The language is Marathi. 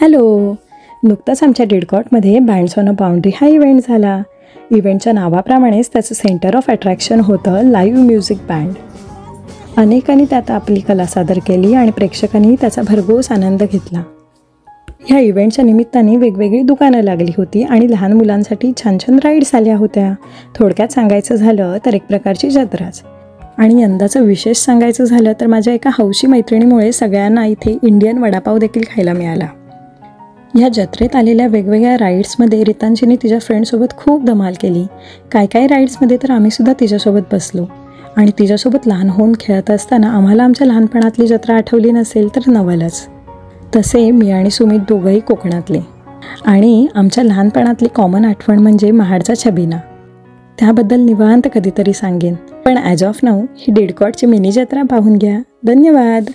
हॅलो. नुकताच आमच्या डिडकॉटमध्ये बँड्स ऑन अ बाउंड्री हा इव्हेंट झाला. इव्हेंटच्या नावाप्रमाणेच त्याचं सेंटर ऑफ अट्रॅक्शन होतं लाईव्ह म्युझिक बँड. अनेकांनी त्यात आपली कला सादर केली आणि प्रेक्षकांनी त्याचा भरघोस आनंद घेतला. ह्या इव्हेंटच्या निमित्ताने वेगवेगळी दुकानं लागली होती आणि लहान मुलांसाठी छान छान राईड्स आल्या होत्या. थोडक्यात सांगायचं झालं तर एक प्रकारची जत्राच. आणि यंदाचं विशेष सांगायचं झालं तर माझ्या एका हौशी मैत्रिणीमुळे सगळ्यांना इथे इंडियन वडापाव देखील खायला मिळाला. ह्या जत्रेत आलेल्या वेगवेगळ्या राईड्समध्ये रितांशीने तिच्या फ्रेंडसोबत खूप धमाल केली. काय राईड्समध्ये तर आम्हीसुद्धा तिच्यासोबत बसलो आणि तिच्यासोबत लहान होऊन खेळत असताना आम्हाला आमच्या लहानपणातली जत्रा आठवली नसेल तर नवलच. तसे मी आणि सुमित दोघंही कोकणातले आणि आमच्या लहानपणातली कॉमन आठवण म्हणजे महाडचा छबिना. त्याबद्दल निवांत कधीतरी सांगेन, पण ॲज ऑफ नाऊ ही डिडकॉटची मिनी जत्रा पाहून घ्या. धन्यवाद.